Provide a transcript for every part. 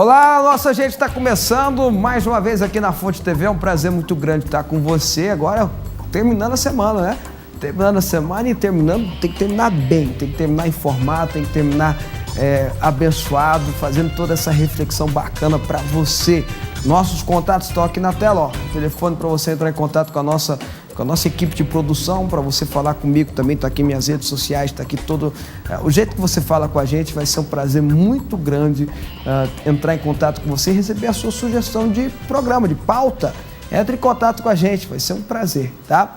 Olá, nossa gente, está começando mais uma vez aqui na Fonte TV, é um prazer muito grande estar com você, agora terminando a semana, né? Terminando a semana e terminando, tem que terminar bem, tem que terminar informado, tem que terminar abençoado, fazendo toda essa reflexão bacana para você. Nossos contatos estão aqui na tela, ó, o telefone para você entrar em contato com a nossa equipe de produção, para você falar comigo também, tá aqui minhas redes sociais, tá aqui todo... o jeito que você fala com a gente vai ser um prazer muito grande entrar em contato com você e receber a sua sugestão de programa, de pauta. Entre em contato com a gente, vai ser um prazer, tá?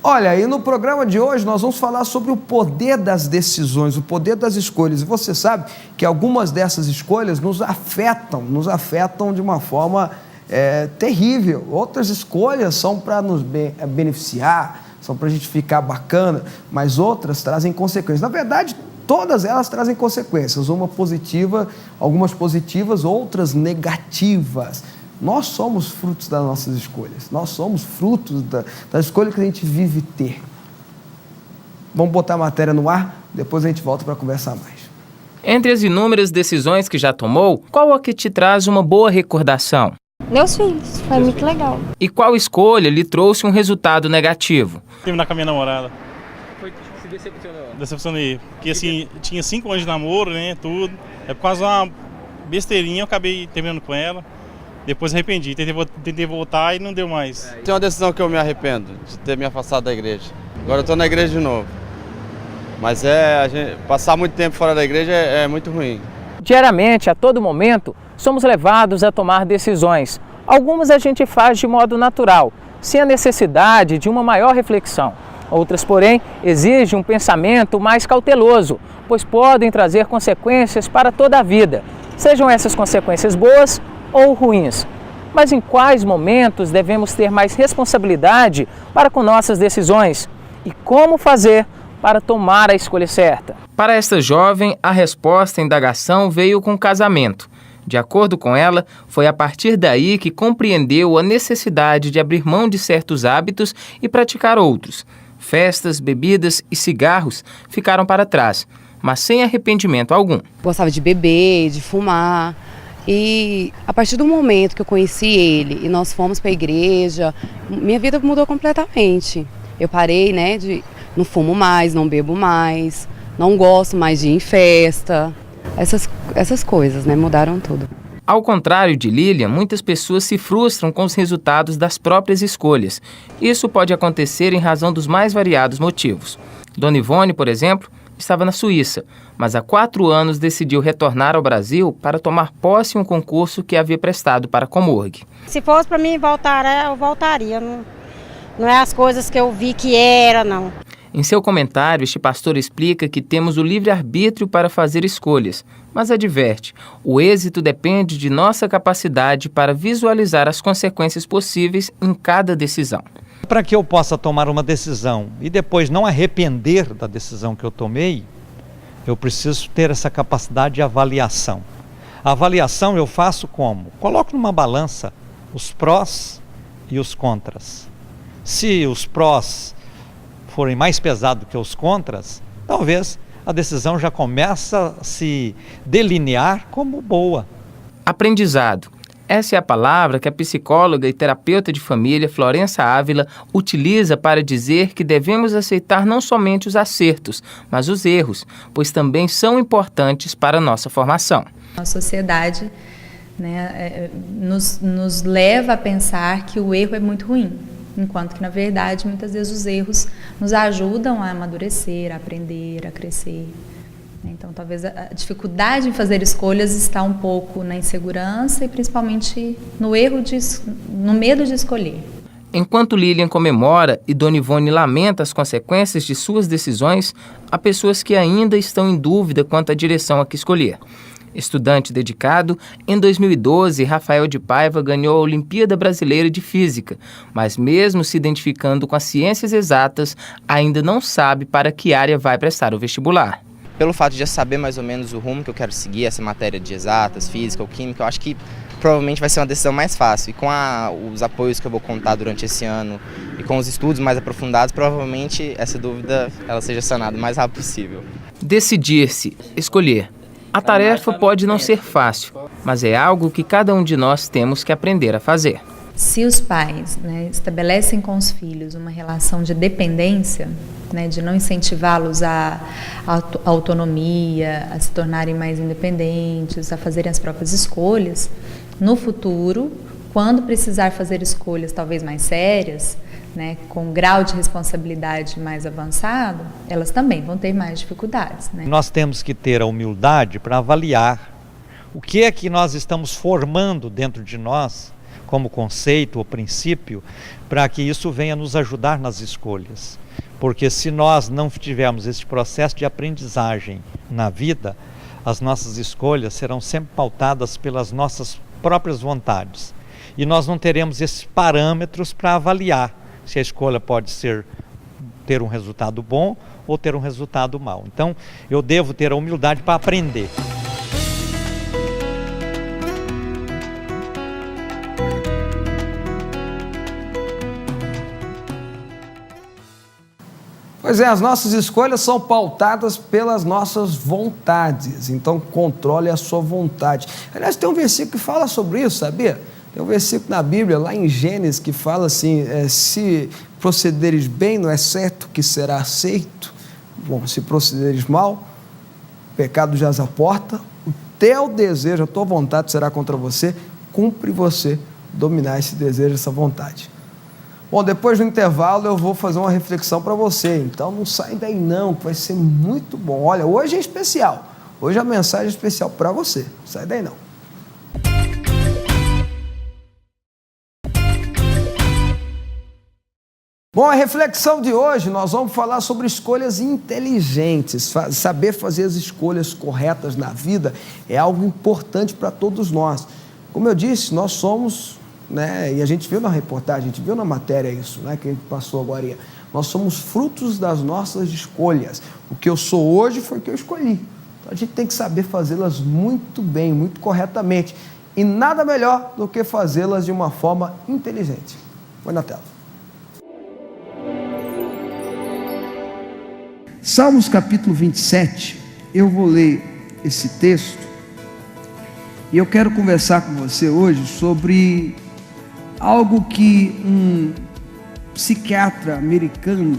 Olha, e no programa de hoje nós vamos falar sobre o poder das decisões, o poder das escolhas. E você sabe que algumas dessas escolhas nos afetam de uma forma terrível. Outras escolhas são para nos beneficiar, são para a gente ficar bacana, mas outras trazem consequências. Na verdade, todas elas trazem consequências, algumas positivas, outras negativas. Nós somos frutos das nossas escolhas, nós somos frutos da escolha que a gente vive ter. Vamos botar a matéria no ar, depois a gente volta para conversar mais. Entre as inúmeras decisões que já tomou, qual a que te traz uma boa recordação? Meus filhos, foi muito legal. E qual escolha lhe trouxe um resultado negativo? Terminar com a minha namorada. Se decepcionou? Decepcionei, porque assim, tinha 5 anos de namoro, né, tudo. É por causa de uma besteirinha, eu acabei terminando com ela. Depois arrependi, tentei voltar e não deu mais. Tem uma decisão que eu me arrependo, de ter me afastado da igreja. Agora eu estou na igreja de novo. Mas passar muito tempo fora da igreja é muito ruim. Diariamente, a todo momento, somos levados a tomar decisões. Algumas a gente faz de modo natural, sem a necessidade de uma maior reflexão. Outras, porém, exigem um pensamento mais cauteloso, pois podem trazer consequências para toda a vida, sejam essas consequências boas ou ruins. Mas em quais momentos devemos ter mais responsabilidade para com nossas decisões? E como fazer para tomar a escolha certa? Para esta jovem, a resposta à indagação veio com o casamento. De acordo com ela, foi a partir daí que compreendeu a necessidade de abrir mão de certos hábitos e praticar outros. Festas, bebidas e cigarros ficaram para trás, mas sem arrependimento algum. Gostava de beber, de fumar. E a partir do momento que eu conheci ele e nós fomos para a igreja, minha vida mudou completamente. Eu parei, não fumo mais, não bebo mais, não gosto mais de ir em festa. Essas coisas, mudaram tudo. Ao contrário de Lilian, muitas pessoas se frustram com os resultados das próprias escolhas. Isso pode acontecer em razão dos mais variados motivos. Dona Ivone, por exemplo, estava na Suíça, mas há 4 anos decidiu retornar ao Brasil para tomar posse em um concurso que havia prestado para a Comurg. Se fosse para mim voltar, eu voltaria. Não é as coisas que eu vi que era, não. Em seu comentário, este pastor explica que temos o livre-arbítrio para fazer escolhas, mas adverte, o êxito depende de nossa capacidade para visualizar as consequências possíveis em cada decisão. Para que eu possa tomar uma decisão e depois não arrepender da decisão que eu tomei, eu preciso ter essa capacidade de avaliação. A avaliação eu faço como? Coloco numa balança os prós e os contras. Se os prós forem mais pesados que os contras, talvez a decisão já começa a se delinear como boa. Aprendizado. Essa é a palavra que a psicóloga e terapeuta de família Florença Ávila utiliza para dizer que devemos aceitar não somente os acertos, mas os erros, pois também são importantes para a nossa formação. A sociedade nos leva a pensar que o erro é muito ruim, enquanto que, na verdade, muitas vezes os erros nos ajudam a amadurecer, a aprender, a crescer. Então, talvez a dificuldade em fazer escolhas está um pouco na insegurança e principalmente no medo de escolher. Enquanto Lilian comemora e Dona Ivone lamenta as consequências de suas decisões, há pessoas que ainda estão em dúvida quanto à direção a que escolher. Estudante dedicado, em 2012, Rafael de Paiva ganhou a Olimpíada Brasileira de Física, mas mesmo se identificando com as ciências exatas, ainda não sabe para que área vai prestar o vestibular. Pelo fato de já saber mais ou menos o rumo que eu quero seguir, essa matéria de exatas, física ou química, eu acho que provavelmente vai ser uma decisão mais fácil. E com os apoios que eu vou contar durante esse ano e com os estudos mais aprofundados, provavelmente essa dúvida ela seja sanada o mais rápido possível. Decidir-se, escolher. A tarefa pode não ser fácil, mas é algo que cada um de nós temos que aprender a fazer. Se os pais, estabelecem com os filhos uma relação de dependência, de não incentivá-los a autonomia, a se tornarem mais independentes, a fazerem as próprias escolhas, no futuro, quando precisar fazer escolhas talvez mais sérias, com um grau de responsabilidade mais avançado, elas também vão ter mais dificuldades. Nós temos que ter a humildade para avaliar o que é que nós estamos formando dentro de nós, como conceito ou princípio, para que isso venha nos ajudar nas escolhas. Porque se nós não tivermos esse processo de aprendizagem na vida, as nossas escolhas serão sempre pautadas pelas nossas próprias vontades. E nós não teremos esses parâmetros para avaliar se a escolha pode ter um resultado bom ou ter um resultado mau. Então, eu devo ter a humildade para aprender. Pois é, as nossas escolhas são pautadas pelas nossas vontades, então controle a sua vontade. Aliás, tem um versículo que fala sobre isso, sabia? Tem um versículo na Bíblia, lá em Gênesis, que fala assim, se procederes bem, não é certo que será aceito? Bom, se procederes mal, o pecado jaz à porta, o teu desejo, a tua vontade será contra você, cumpre você dominar esse desejo, essa vontade. Bom, depois do intervalo eu vou fazer uma reflexão para você, então não sai daí não, que vai ser muito bom. Olha, hoje é especial, hoje a mensagem é especial para você, não sai daí não. Bom, a reflexão de hoje nós vamos falar sobre escolhas inteligentes. Saber fazer as escolhas corretas na vida é algo importante para todos nós. Como eu disse, nós somos, e a gente viu na reportagem, a gente viu na matéria isso, que a gente passou agora. Nós somos frutos das nossas escolhas. O que eu sou hoje foi o que eu escolhi. Então a gente tem que saber fazê-las muito bem, muito corretamente. E nada melhor do que fazê-las de uma forma inteligente. Põe na tela. Salmos capítulo 27, eu vou ler esse texto e eu quero conversar com você hoje sobre algo que um psiquiatra americano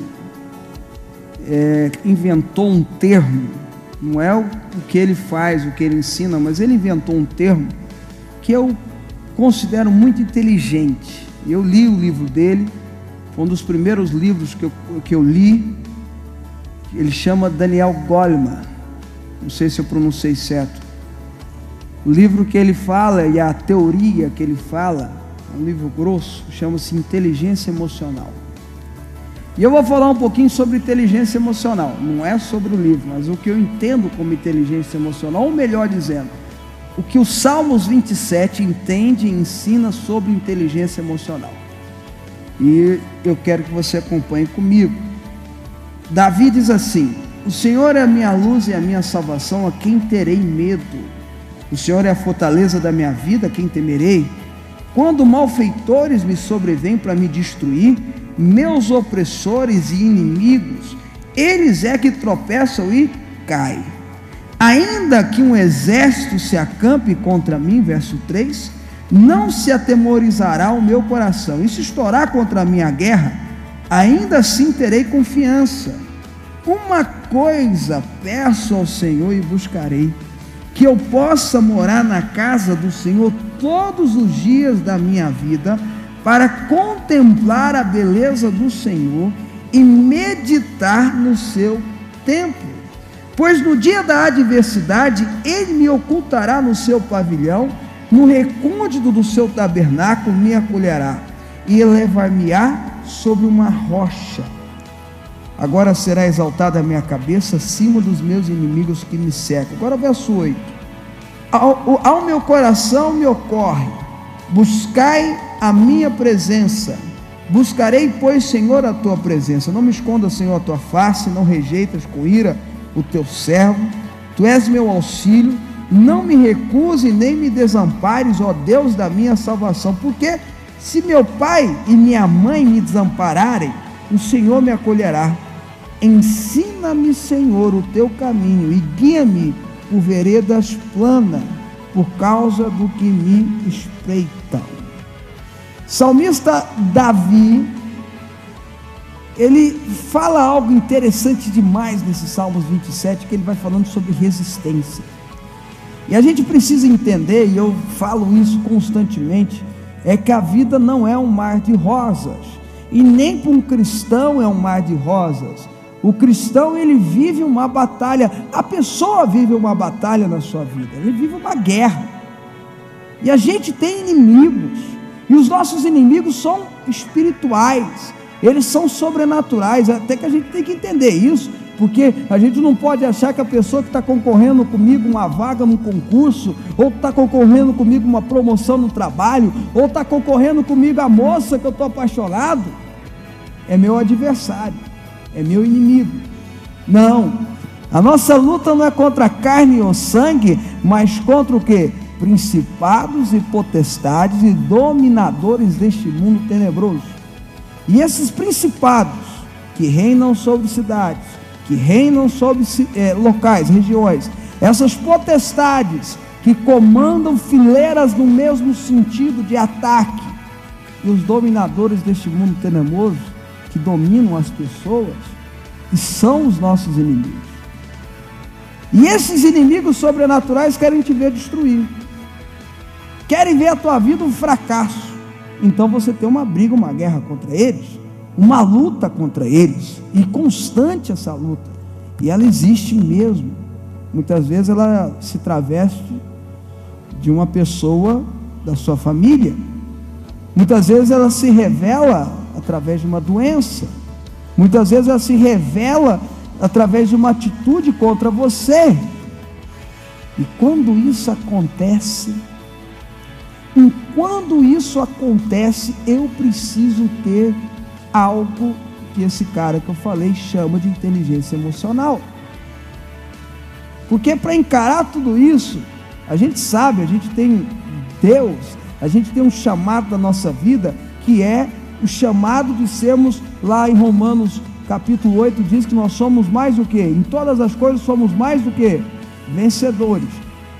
inventou um termo, não é o que ele faz, o que ele ensina, mas ele inventou um termo que eu considero muito inteligente. Eu li o livro dele, foi um dos primeiros livros que eu li. Ele chama Daniel Goleman, não sei se eu pronunciei certo. O livro que ele fala e a teoria que ele fala, é um livro grosso, chama-se Inteligência Emocional. E eu vou falar um pouquinho sobre inteligência emocional, não é sobre o livro, mas o que eu entendo como inteligência emocional, ou melhor dizendo, o que o Salmos 27 entende e ensina sobre inteligência emocional. E eu quero que você acompanhe comigo. Davi diz assim: o Senhor é a minha luz e a minha salvação, a quem terei medo? O Senhor é a fortaleza da minha vida, a quem temerei? Quando malfeitores me sobrevêm para me destruir, meus opressores e inimigos, eles é que tropeçam e caem. Ainda que um exército se acampe contra mim, verso 3, não se atemorizará o meu coração. E se estourar contra a minha guerra, ainda assim terei confiança. Uma coisa peço ao Senhor e buscarei, que eu possa morar na casa do Senhor todos os dias da minha vida, para contemplar a beleza do Senhor e meditar no seu templo. Pois no dia da adversidade, Ele me ocultará no seu pavilhão, no recôndito do seu tabernáculo me acolherá, e elevar-me-á sobre uma rocha. Agora será exaltada a minha cabeça acima dos meus inimigos que me cercam. Agora verso 8. Ao meu coração me ocorre, buscai a minha presença. Buscarei, pois, Senhor, a tua presença. Não me esconda, Senhor, a tua face, não rejeitas com ira o teu servo. Tu és meu auxílio, não me recuse nem me desampares, ó Deus da minha salvação, porque se meu pai e minha mãe me desampararem, o Senhor me acolherá. Ensina-me, Senhor, o teu caminho e guia-me por veredas planas. por causa do que me espreitam. Salmista Davi, ele fala algo interessante demais nesse Salmos 27, que ele vai falando sobre resistência. E a gente precisa entender, e eu falo isso constantemente, é que a vida não é um mar de rosas, e nem para um cristão é um mar de rosas. O cristão, ele vive uma batalha, a pessoa vive uma batalha na sua vida, ele vive uma guerra, e a gente tem inimigos, e os nossos inimigos são espirituais, eles são sobrenaturais, até que a gente tem que entender isso, porque a gente não pode achar que a pessoa que está concorrendo comigo uma vaga num concurso, ou está concorrendo comigo uma promoção no trabalho, ou está concorrendo comigo a moça que eu estou apaixonado, é meu adversário, é meu inimigo. Não, a nossa luta não é contra carne ou sangue, mas contra o quê? Principados e potestades e dominadores deste mundo tenebroso. E esses principados que reinam sobre cidades, que reinam sobre locais, regiões, essas potestades que comandam fileiras no mesmo sentido de ataque, e os dominadores deste mundo tenebroso que dominam as pessoas, e são os nossos inimigos. E esses inimigos sobrenaturais querem te ver destruir, querem ver a tua vida um fracasso. Então você tem uma briga, uma guerra contra eles, uma luta contra eles, e constante essa luta, e ela existe mesmo. Muitas vezes ela se traveste de uma pessoa da sua família, muitas vezes ela se revela através de uma doença, muitas vezes ela se revela através de uma atitude contra você. E quando isso acontece, eu preciso ter algo que esse cara que eu falei chama de inteligência emocional. Porque para encarar tudo isso, a gente sabe, a gente tem Deus, a gente tem um chamado da nossa vida, que é o chamado de sermos, lá em Romanos capítulo 8, diz que nós somos mais do que? Em todas as coisas somos mais do que? Vencedores.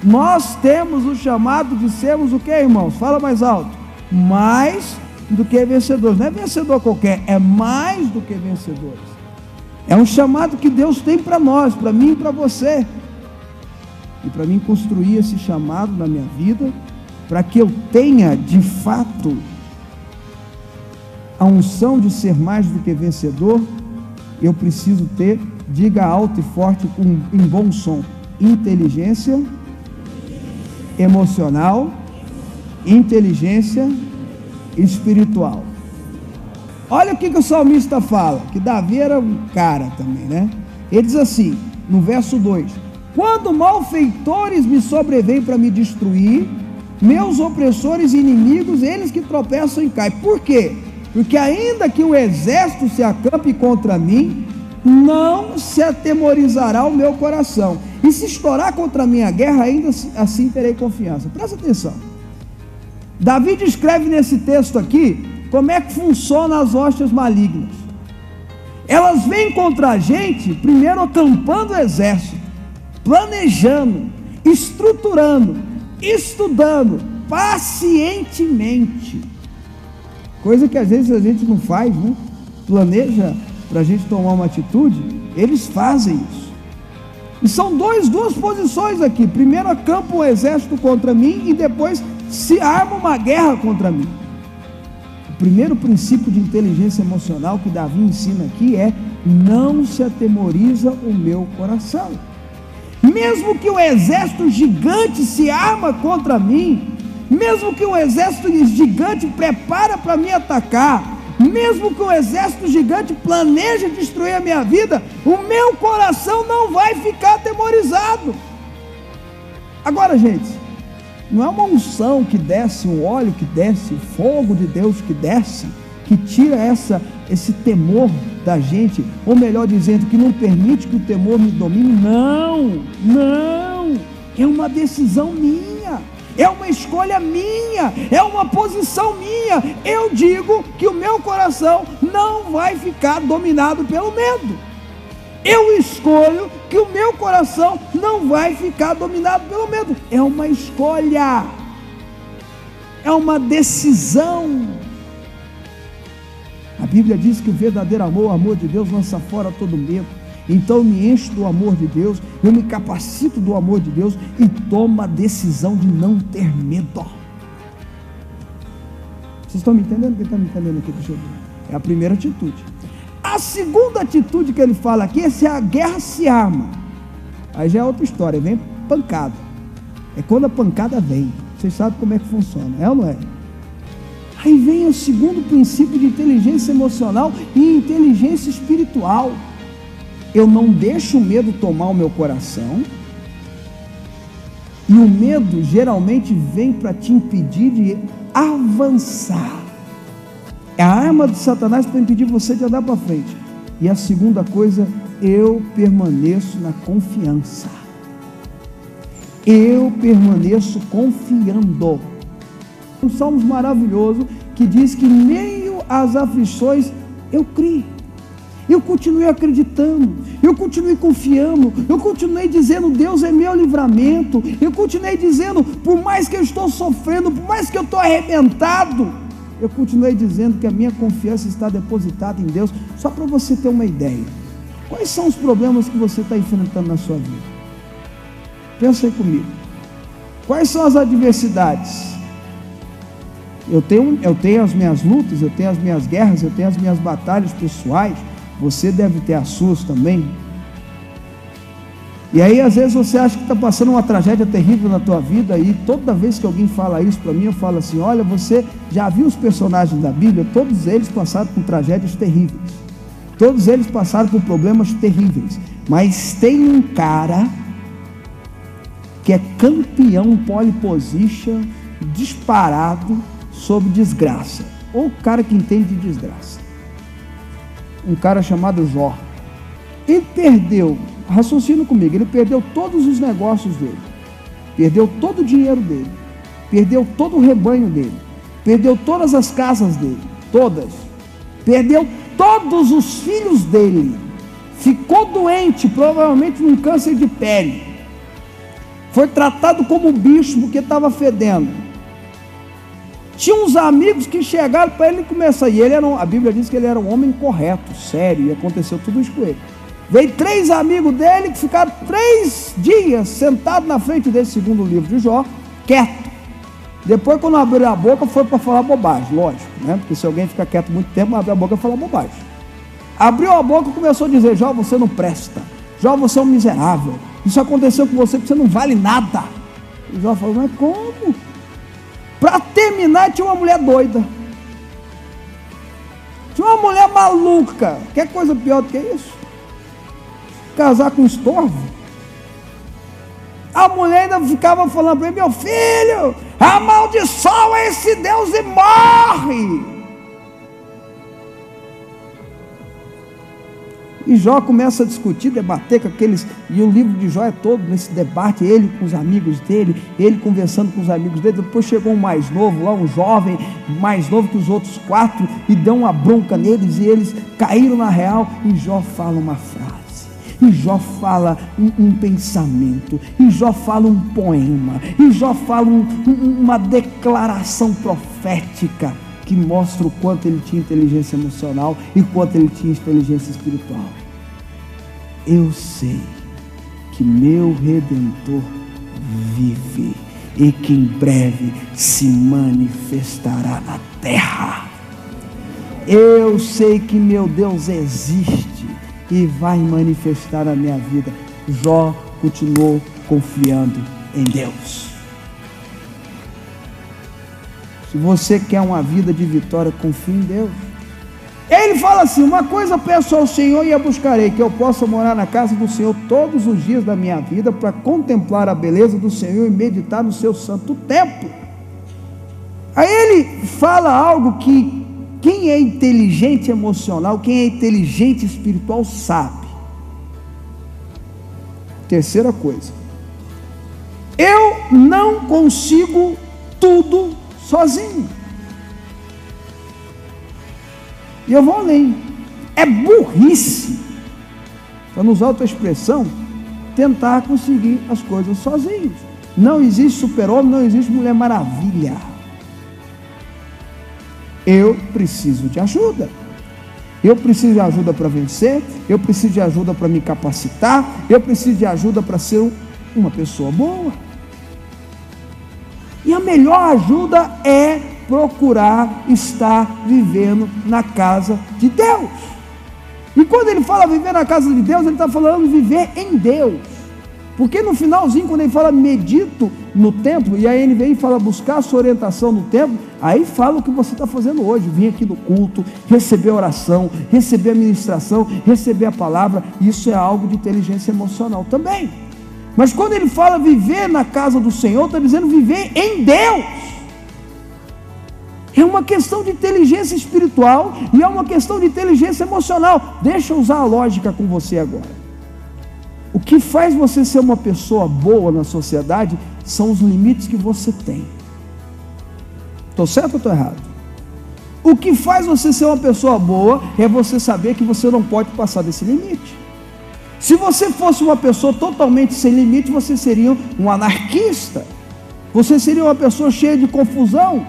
Nós temos o chamado de sermos o que, irmãos? Fala mais alto. Mais do que vencedores. Não é vencedor qualquer, é mais do que vencedores. É um chamado que Deus tem para nós, para mim e para você. E para mim construir esse chamado na minha vida, para que eu tenha de fato a unção de ser mais do que vencedor, eu preciso ter, diga alto e forte em bom som, inteligência emocional, inteligência espiritual. Olha o que o salmista fala, que Davi era um cara também, né? Ele diz assim, no verso 2: quando malfeitores me sobrevêm para me destruir, meus opressores e inimigos, eles que tropeçam e caem. Por quê? Porque ainda que o exército se acampe contra mim, não se atemorizará o meu coração. E se estourar contra a minha guerra, ainda assim terei confiança. Presta atenção. Davi descreve nesse texto aqui como é que funcionam as hostes malignas. Elas vêm contra a gente, primeiro acampando o exército, planejando, estruturando, estudando, pacientemente. Coisa que às vezes a gente não faz, né? Planeja para a gente tomar uma atitude, eles fazem isso. E são duas posições aqui. Primeiro acampa um exército contra mim e depois se arma uma guerra contra mim. O primeiro princípio de inteligência emocional que Davi ensina aqui é: não se atemoriza o meu coração. Mesmo que o exército gigante se arma contra mim, mesmo que o exército gigante prepara para me atacar, mesmo que o exército gigante planeja destruir a minha vida, o meu coração não vai ficar atemorizado. Agora, gente, não é uma unção que desce, um óleo que desce, fogo de Deus que desce, que tira esse temor da gente, ou melhor dizendo, que não permite que o temor me domine. Não, é uma decisão minha, é uma escolha minha, é uma posição minha. Eu digo que o meu coração não vai ficar dominado pelo medo. Eu escolho que o meu coração não vai ficar dominado pelo medo. É uma escolha, é uma decisão. A Bíblia diz que o verdadeiro amor, o amor de Deus, lança fora todo medo. Então eu me encho do amor de Deus, eu me capacito do amor de Deus e tomo a decisão de não ter medo. Vocês estão me entendendo? Quem está me entendendo aqui? Deixa eu ver. É a primeira atitude. A segunda atitude que ele fala aqui é se a guerra se arma. Aí já é outra história, vem pancada. É quando a pancada vem. Vocês sabem como é que funciona, é ou não é? Aí vem o segundo princípio de inteligência emocional e inteligência espiritual. Eu não deixo o medo tomar o meu coração. E o medo geralmente vem para te impedir de avançar. É a arma de Satanás para impedir você de andar para frente. E a segunda coisa, eu permaneço na confiança. Eu permaneço confiando. Um salmo maravilhoso que diz que em meio às aflições eu criei. Eu continuei acreditando, eu continuei confiando, eu continuei dizendo, Deus é meu livramento. Eu continuei dizendo, por mais que eu estou sofrendo, por mais que eu estou arrebentado, eu continuei dizendo que a minha confiança está depositada em Deus. Só para você ter uma ideia, quais são os problemas que você está enfrentando na sua vida? Pensa aí comigo. Quais são as adversidades? Eu tenho as minhas lutas, eu tenho as minhas guerras, eu tenho as minhas batalhas pessoais. Você deve ter as suas também. E aí às vezes você acha que está passando uma tragédia terrível na tua vida, e toda vez que alguém fala isso para mim, eu falo assim, olha, você já viu os personagens da Bíblia? Todos eles passaram por tragédias terríveis, todos eles passaram por problemas terríveis, mas tem um cara que é campeão pole position, disparado sobre desgraça, ou o cara que entende de desgraça, um cara chamado Jó. Ele perdeu, raciocina comigo, ele perdeu todos os negócios dele, perdeu todo o dinheiro dele, perdeu todo o rebanho dele, perdeu todas as casas dele, todas, perdeu todos os filhos dele, ficou doente, provavelmente num câncer de pele, foi tratado como um bicho porque estava fedendo. Tinha uns amigos que chegaram para ele começar, e ele era a Bíblia diz que ele era um homem correto, sério, e aconteceu tudo isso com ele. Veio 3 amigos dele que ficaram 3 dias sentados na frente desse segundo livro de Jó, quieto. Depois, quando abriu a boca, foi para falar bobagem, lógico, né? Porque se alguém fica quieto muito tempo, abre a boca e fala bobagem. Abriu a boca e começou a dizer, Jó, você não presta, Jó, você é um miserável, isso aconteceu com você porque você não vale nada. E Jó falou, mas como? Para terminar, tinha uma mulher doida, tinha uma mulher maluca. Quer coisa pior do que isso? Casar com estorvo. A mulher ainda ficava falando para ele, meu filho, amaldiçoa esse Deus e morre. E Jó começa a discutir, debater com aqueles, e o livro de Jó é todo nesse debate, ele com os amigos dele, ele conversando com os amigos dele. Depois chegou um mais novo lá, um jovem, mais novo que os outros 4, e deu uma bronca neles, e eles caíram na real, e Jó fala uma frase, e Jó fala um pensamento, e Jó fala um poema, e Jó fala uma declaração profética, que mostra o quanto ele tinha inteligência emocional e quanto ele tinha inteligência espiritual. Eu sei que meu Redentor vive e que em breve se manifestará na terra. Eu sei que meu Deus existe e vai manifestar na minha vida. Jó continuou confiando em Deus. Se você quer uma vida de vitória, confie em Deus. Ele fala assim, uma coisa peço ao Senhor e a buscarei, que eu possa morar na casa do Senhor todos os dias da minha vida, para contemplar a beleza do Senhor e meditar no seu santo templo. Aí ele fala algo que quem é inteligente emocional, quem é inteligente espiritual sabe. Terceira coisa, eu não consigo tudo sozinho. E eu vou além. É burrice para não usar outra expressão, tentar conseguir as coisas sozinhos. Não existe super-homem, não existe Mulher Maravilha. Eu preciso de ajuda. Eu preciso de ajuda para vencer, eu preciso de ajuda para me capacitar, eu preciso de ajuda para ser uma pessoa boa. E a melhor ajuda é procurar estar vivendo na casa de Deus. E quando ele fala viver na casa de Deus, ele está falando viver em Deus. Porque no finalzinho, quando ele fala medito no templo, e aí ele vem e fala buscar a sua orientação no templo, aí fala o que você está fazendo hoje, vir aqui no culto, receber a oração, receber a ministração, receber a palavra, isso é algo de inteligência emocional também. Mas quando ele fala viver na casa do Senhor, está dizendo viver em Deus. É uma questão de inteligência espiritual e é uma questão de inteligência emocional. Deixa eu usar a lógica com você agora. O que faz você ser uma pessoa boa na sociedade são os limites que você tem. Estou certo ou estou errado? O que faz você ser uma pessoa boa é você saber que você não pode passar desse limite. Se você fosse uma pessoa totalmente sem limite, você seria um anarquista. Você seria uma pessoa cheia de confusão.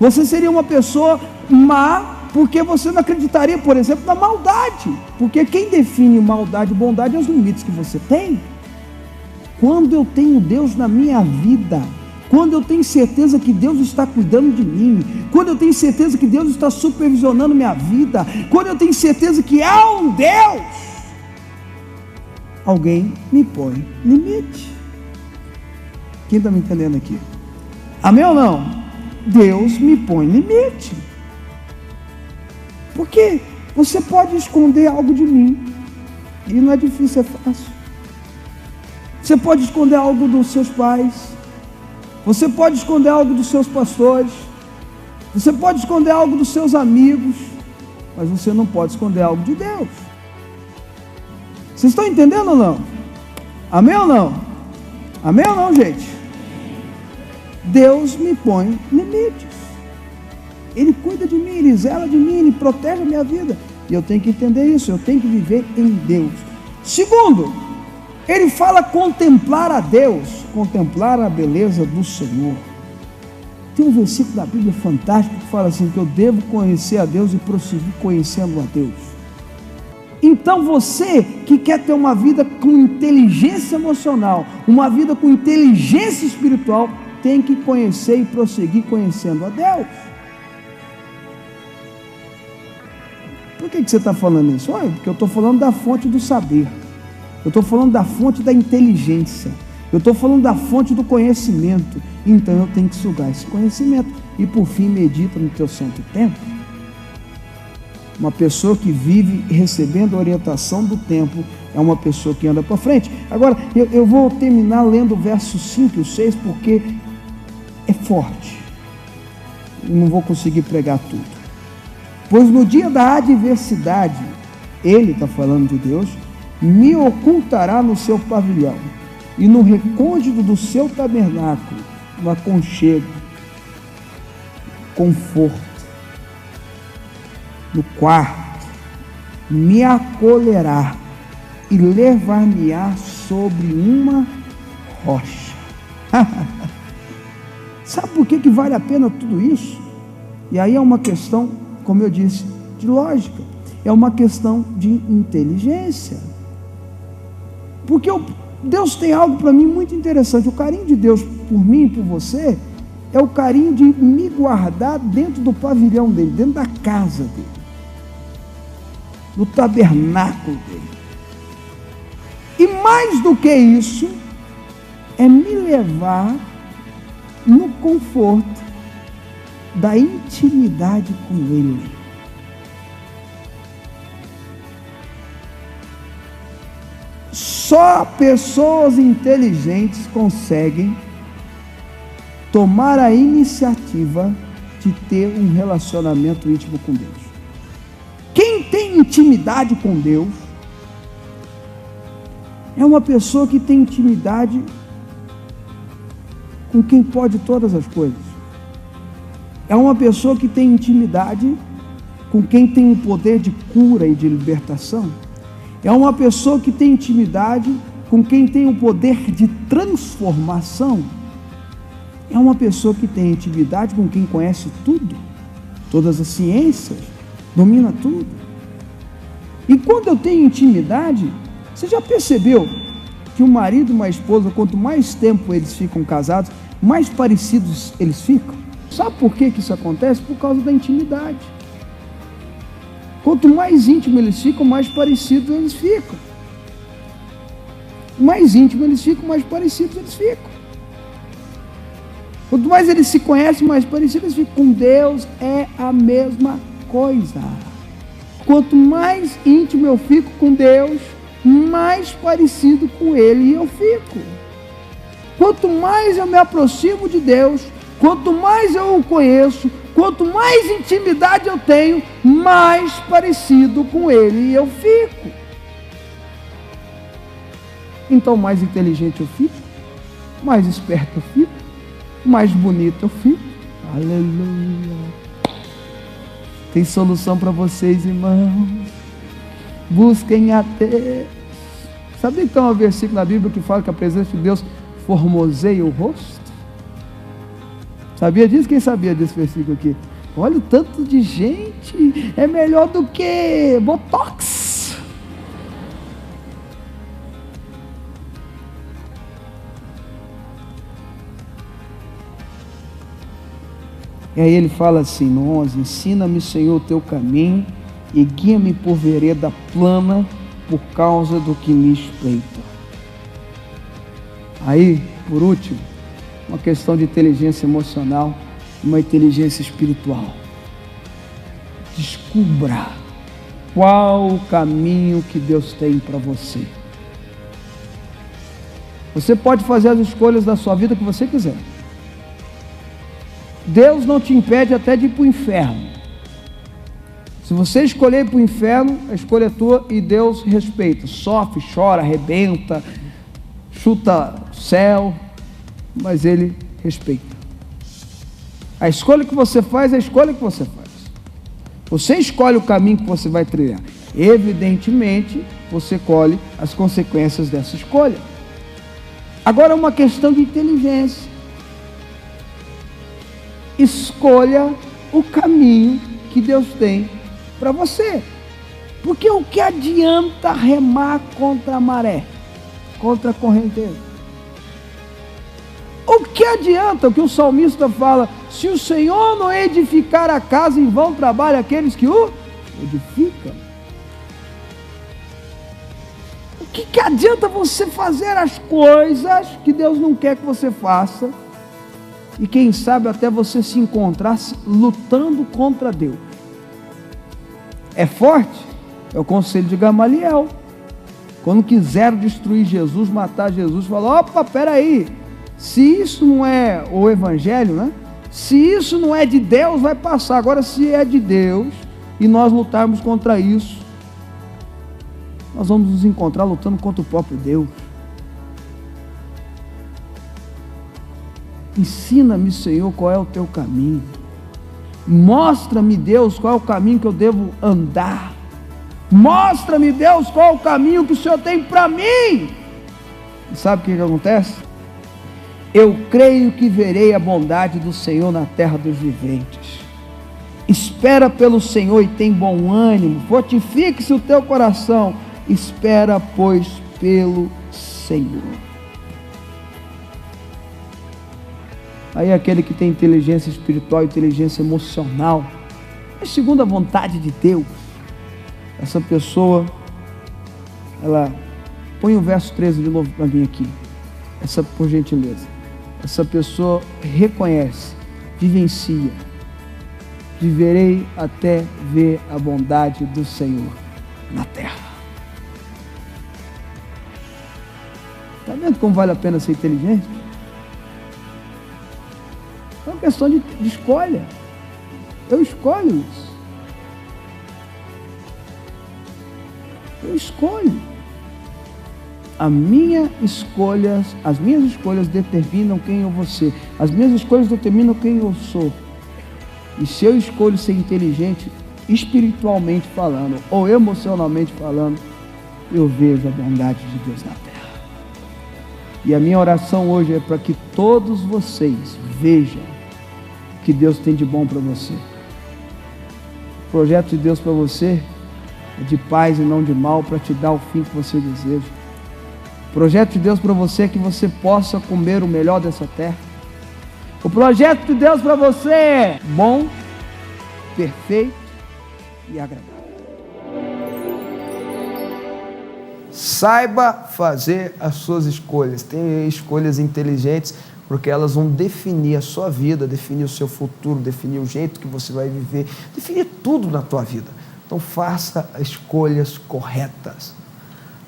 Você seria uma pessoa má, porque você não acreditaria, por exemplo, na maldade. Porque quem define maldade e bondade é os limites que você tem. Quando eu tenho Deus na minha vida, quando eu tenho certeza que Deus está cuidando de mim, quando eu tenho certeza que Deus está supervisionando minha vida, quando eu tenho certeza que há um Deus, alguém me põe limite. Quem está me entendendo aqui? Amém ou não? Deus me põe limite. Porque você pode esconder algo de mim, e não é difícil, é fácil. Você pode esconder algo dos seus pais, você pode esconder algo dos seus pastores, você pode esconder algo dos seus amigos, mas você não pode esconder algo de Deus. Vocês estão entendendo ou não? Amém ou não? Amém ou não, gente? Deus me põe limites. Ele cuida de mim, Ele zela de mim, Ele protege a minha vida. E eu tenho que entender isso, eu tenho que viver em Deus. Segundo, ele fala contemplar a Deus, contemplar a beleza do Senhor. Tem um versículo da Bíblia fantástico que fala assim, que eu devo conhecer a Deus e prosseguir conhecendo a Deus. Então você que quer ter uma vida com inteligência emocional, uma vida com inteligência espiritual, tem que conhecer e prosseguir conhecendo a Deus. Por que você está falando isso? Olha, porque eu estou falando da fonte do saber, eu estou falando da fonte da inteligência, eu estou falando da fonte do conhecimento. Então eu tenho que sugar esse conhecimento. E por fim, medita no teu santo tempo. Uma pessoa que vive recebendo a orientação do tempo é uma pessoa que anda para frente. Agora, eu vou terminar lendo o verso 5 e o 6, porque é forte. Eu não vou conseguir pregar tudo. Pois no dia da adversidade, ele está falando de Deus, me ocultará no seu pavilhão, e no recôndito do seu tabernáculo, no aconchego, conforto, no quarto, me acolherá e levar-me-á sobre uma rocha. Sabe por que vale a pena tudo isso? E aí é uma questão, como eu disse, de lógica, é uma questão de inteligência. Porque Deus tem algo para mim muito interessante. O carinho de Deus por mim e por você é o carinho de me guardar dentro do pavilhão dele, dentro da casa dele, no tabernáculo dele. E mais do que isso, é me levar no conforto da intimidade com ele. Só pessoas inteligentes conseguem tomar a iniciativa de ter um relacionamento íntimo com Deus. Quem tem intimidade com Deus é uma pessoa que tem intimidade com quem pode todas as coisas. É uma pessoa que tem intimidade com quem tem o poder de cura e de libertação. É uma pessoa que tem intimidade com quem tem o poder de transformação. É uma pessoa que tem intimidade com quem conhece tudo, todas as ciências, domina tudo. E quando eu tenho intimidade, você já percebeu que um marido e uma esposa, quanto mais tempo eles ficam casados, mais parecidos eles ficam? Sabe por que isso acontece? Por causa da intimidade. Quanto mais íntimo eles ficam, mais parecidos eles ficam. Mais íntimo eles ficam, mais parecidos eles ficam. Quanto mais eles se conhecem, mais parecidos eles ficam. Com Deus é a mesma coisa. Quanto mais íntimo eu fico com Deus, mais parecido com Ele eu fico. Quanto mais eu me aproximo de Deus, quanto mais eu o conheço, quanto mais intimidade eu tenho, mais parecido com Ele eu fico. Então mais inteligente eu fico, mais esperto eu fico, mais bonito eu fico. Aleluia. Tem solução para vocês, irmãos. Busquem a Deus. Sabe que tem um versículo na Bíblia que fala que a presença de Deus formoseia o rosto? Sabia disso? Quem sabia desse versículo aqui? Olha o tanto de gente. É melhor do que Botox. E aí ele fala assim no 11: ensina-me, Senhor, o teu caminho e guia-me por vereda plana por causa do que me espreita. Aí, por último, uma questão de inteligência emocional, uma inteligência espiritual. Descubra qual o caminho que Deus tem para você. Você pode fazer as escolhas da sua vida que você quiser. Deus não te impede até de ir para o inferno. Se você escolher ir para o inferno, a escolha é tua e Deus respeita. Sofre, chora, arrebenta, chuta o céu, mas Ele respeita. A escolha que você faz é a escolha que você faz. Você escolhe o caminho que você vai trilhar. Evidentemente, você colhe as consequências dessa escolha. Agora é uma questão de inteligência. Escolha o caminho que Deus tem para você. Porque o que adianta remar contra a maré, contra a correnteza? O que adianta o que o salmista fala? Se o Senhor não edificar a casa, em vão trabalham aqueles que o edificam. O que adianta você fazer as coisas que Deus não quer que você faça? E quem sabe até você se encontrar lutando contra Deus. É forte? É o conselho de Gamaliel. Quando quiseram destruir Jesus, matar Jesus, falou: opa, peraí, se isso não é o evangelho, né? Se isso não é de Deus, vai passar. Agora, se é de Deus e nós lutarmos contra isso, nós vamos nos encontrar lutando contra o próprio Deus. Ensina-me, Senhor, qual é o teu caminho. Mostra-me, Deus, qual é o caminho que eu devo andar. Mostra-me, Deus, qual é o caminho que o Senhor tem para mim. E sabe o que acontece? Eu creio que verei a bondade do Senhor na terra dos viventes. Espera pelo Senhor e tem bom ânimo. Fortifique-se o teu coração. Espera, pois, pelo Senhor. Aí aquele que tem inteligência espiritual, inteligência emocional, é segundo a vontade de Deus. Essa pessoa, ela, põe o verso 13 de novo para mim aqui, por gentileza. Essa pessoa reconhece, vivencia, viverei até ver a bondade do Senhor na terra. Está vendo como vale a pena ser inteligente? É uma questão de escolha. Eu escolho isso. Eu escolho. As minhas escolhas determinam quem eu vou ser. As minhas escolhas determinam quem eu sou. E se eu escolho ser inteligente, espiritualmente falando, ou emocionalmente falando, eu vejo a bondade de Deus na terra. E a minha oração hoje é para que todos vocês vejam o que Deus tem de bom para você. O projeto de Deus para você é de paz e não de mal, para te dar o fim que você deseja. O projeto de Deus para você é que você possa comer o melhor dessa terra. O projeto de Deus para você é bom, perfeito e agradável. Saiba fazer as suas escolhas. Tenha escolhas inteligentes, porque elas vão definir a sua vida, definir o seu futuro, definir o jeito que você vai viver, definir tudo na tua vida. Então faça escolhas corretas.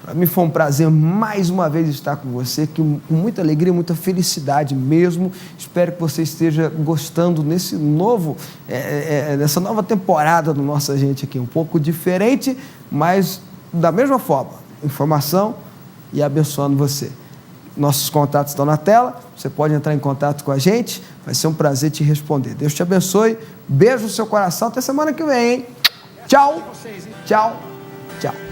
Para mim foi um prazer mais uma vez estar com você, com muita alegria, muita felicidade mesmo. Espero que você esteja gostando nessa nova temporada do Nossa Gente aqui, um pouco diferente, mas da mesma forma. Informação e abençoando você. Nossos contatos estão na tela, você pode entrar em contato com a gente, vai ser um prazer te responder. Deus te abençoe, beijo no seu coração, até semana que vem, hein? Tchau, tchau, tchau.